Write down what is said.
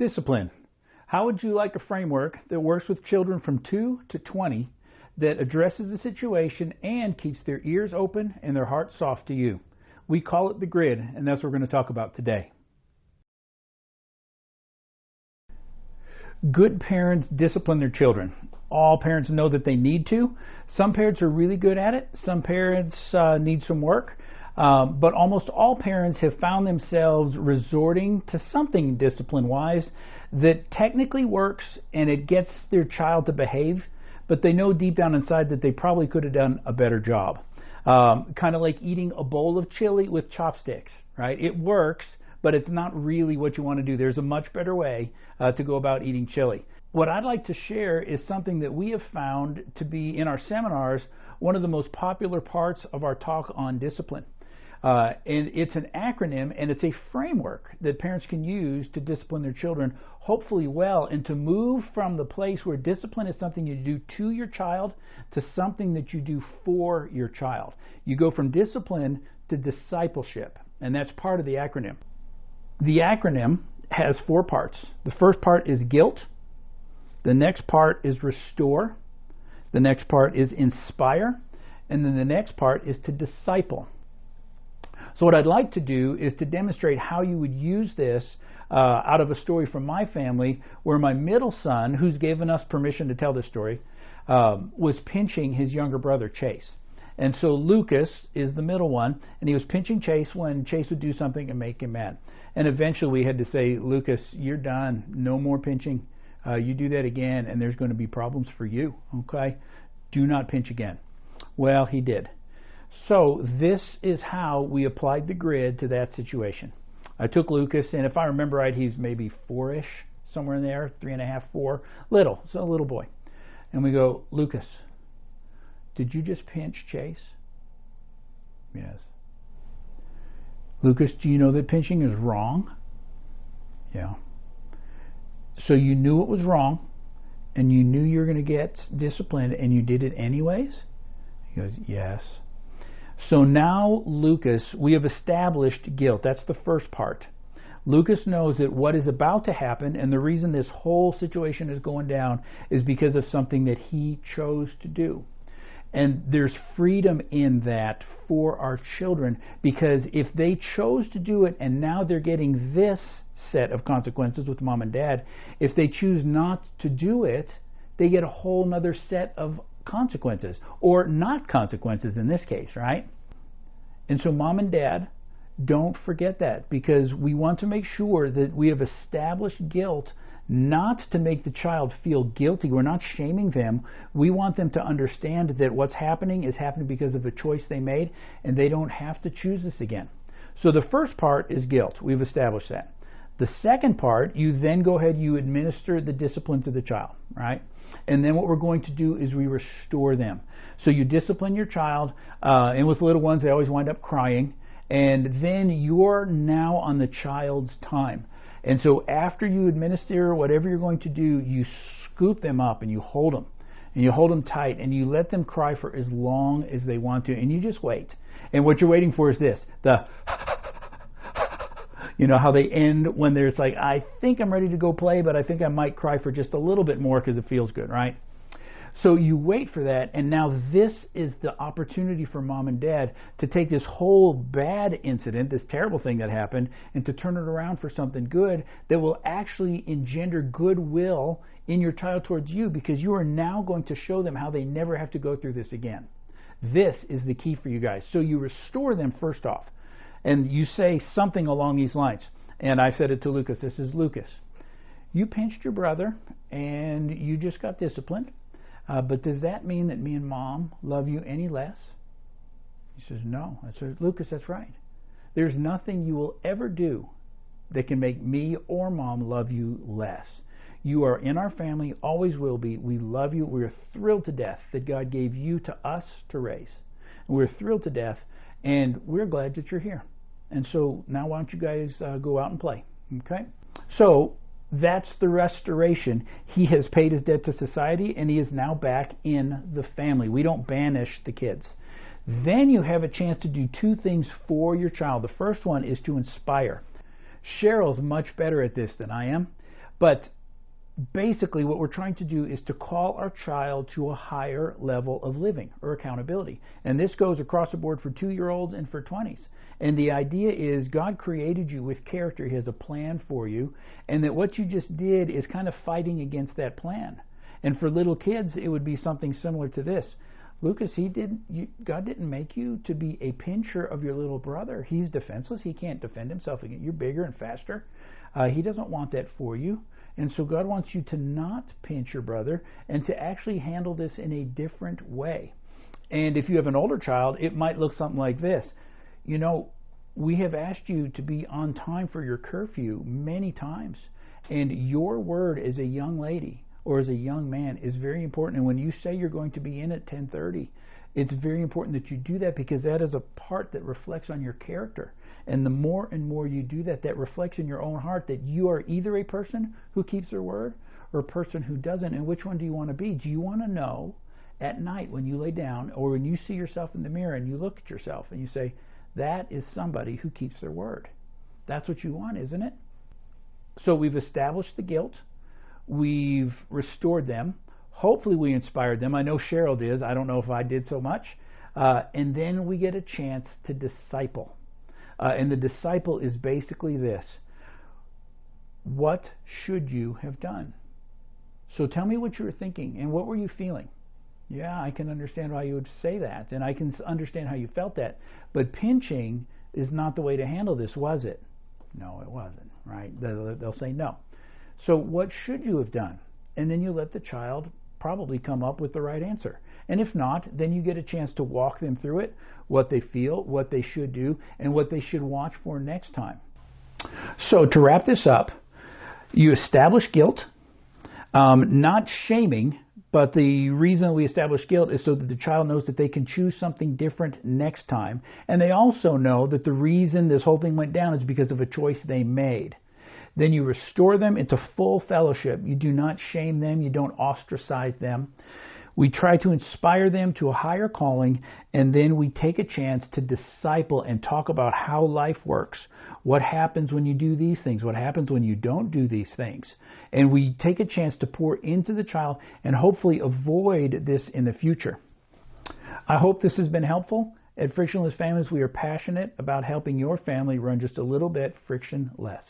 Discipline. How would you like a framework that works with children from 2 to 20 that addresses the situation and keeps their ears open and their hearts soft to you? We call it the G.R.I.D, and that's what we're going to talk about today. Good parents discipline their children. All parents know that they need to. Some parents are really good at it. Some parents need some work. But almost all parents have found themselves resorting to something discipline-wise that technically works and it gets their child to behave, but they know deep down inside that they probably could have done a better job. Kind of like eating a bowl of chili with chopsticks, right? It works, but it's not really what you want to do. There's a much better way to go about eating chili. What I'd like to share is something that we have found to be, in our seminars, one of the most popular parts of our talk on discipline. And it's an acronym, and it's a framework that parents can use to discipline their children, hopefully well, and to move from the place where discipline is something you do to your child to something that you do for your child. You go from discipline to discipleship, and that's part of the acronym. The acronym has 4 parts. The first part is guilt. The next part is restore. The next part is inspire. And then the next part is to disciple. So what I'd like to do is to demonstrate how you would use this out of a story from my family where my middle son, who's given us permission to tell this story, was pinching his younger brother, Chase. And so Lucas is the middle one, and he was pinching Chase when Chase would do something and make him mad. And eventually we had to say, Lucas, you're done. No more pinching. You do that again, and there's going to be problems for you, okay? Do not pinch again. Well, he did. So this is how we applied the G.R.I.D to that situation. I took Lucas, and if I remember right, he's maybe 4-ish, somewhere in there, 3.5, 4, little, so a little boy. And we go, Lucas, did you just pinch Chase? Yes. Lucas, do you know that pinching is wrong? Yeah. So you knew it was wrong, and you knew you were going to get disciplined, and you did it anyways? He goes, yes. So now, Lucas, we have established guilt. That's the first part. Lucas knows that what is about to happen, and the reason this whole situation is going down, is because of something that he chose to do. And there's freedom in that for our children, because if they chose to do it and now they're getting this set of consequences with mom and dad, if they choose not to do it, they get a whole nother set of consequences, or not consequences in this case, right? And so mom and dad, don't forget that, because we want to make sure that we have established guilt, not to make the child feel guilty. We're not shaming them. We want them to understand that what's happening is happening because of a choice they made, and they don't have to choose this again. So the first part is guilt. We've established that. The second part, you then go ahead, you administer the discipline to the child, right? And then what we're going to do is we restore them. So you discipline your child, and with little ones, they always wind up crying, and then you're now on the child's time. And so after you administer whatever you're going to do, you scoop them up and you hold them. And you hold them tight, and you let them cry for as long as they want to, and you just wait. And what you're waiting for is this, the you know how they end when there's like, I think I'm ready to go play, but I think I might cry for just a little bit more because it feels good, right? So you wait for that, and now this is the opportunity for mom and dad to take this whole bad incident, this terrible thing that happened, and to turn it around for something good that will actually engender goodwill in your child towards you, because you are now going to show them how they never have to go through this again. This is the key for you guys. So you restore them first off, and you say something along these lines. And I said it to Lucas. This is, Lucas, you pinched your brother, and you just got disciplined. But does that mean that me and mom love you any less? He says, no. I said, Lucas, that's right. There's nothing you will ever do that can make me or mom love you less. You are in our family, always will be. We love you. We're thrilled to death that God gave you to us to raise. And we're thrilled to death, and we're glad that you're here. And so now why don't you guys go out and play, okay? So that's the restoration. He has paid his debt to society, and he is now back in the family. We don't banish the kids. Then you have a chance to do 2 things for your child. The first one is to inspire. Cheryl's much better at this than I am, But basically what we're trying to do is to call our child to a higher level of living or accountability. And this goes across the board for 2-year-olds and for 20s. And the idea is God created you with character. He has a plan for you. And that what you just did is kind of fighting against that plan. And for little kids, it would be something similar to this. Lucas, God didn't make you to be a pincher of your little brother. He's defenseless. He can't defend himself again. You're bigger and faster. He doesn't want that for you. And so God wants you to not pinch your brother and to actually handle this in a different way. And if you have an older child, it might look something like this. You know, we have asked you to be on time for your curfew many times. And your word as a young lady or as a young man is very important. And when you say you're going to be in at 10:30, it's very important that you do that, because that is a part that reflects on your character. And the more and more you do that, that reflects in your own heart that you are either a person who keeps their word or a person who doesn't. And which one do you want to be? Do you want to know at night when you lay down or when you see yourself in the mirror and you look at yourself and you say, that is somebody who keeps their word? That's what you want, isn't it? So we've established the guilt. We've restored them. Hopefully we inspired them. I know Cheryl did. I don't know if I did so much. And then we get a chance to disciple. And the disciple is basically this. What should you have done? So tell me what you were thinking and what were you feeling? Yeah, I can understand why you would say that, and I can understand how you felt that. But pinching is not the way to handle this, was it? No, it wasn't, right? They'll say no. So what should you have done? And then you let the child probably come up with the right answer. And if not, then you get a chance to walk them through it, what they feel, what they should do, and what they should watch for next time. So to wrap this up, you establish guilt, not shaming, but the reason we establish guilt is so that the child knows that they can choose something different next time. And they also know that the reason this whole thing went down is because of a choice they made. Then you restore them into full fellowship. You do not shame them. You don't ostracize them. We try to inspire them to a higher calling, and then we take a chance to disciple and talk about how life works. What happens when you do these things? What happens when you don't do these things? And we take a chance to pour into the child and hopefully avoid this in the future. I hope this has been helpful. At Frictionless Families, we are passionate about helping your family run just a little bit frictionless.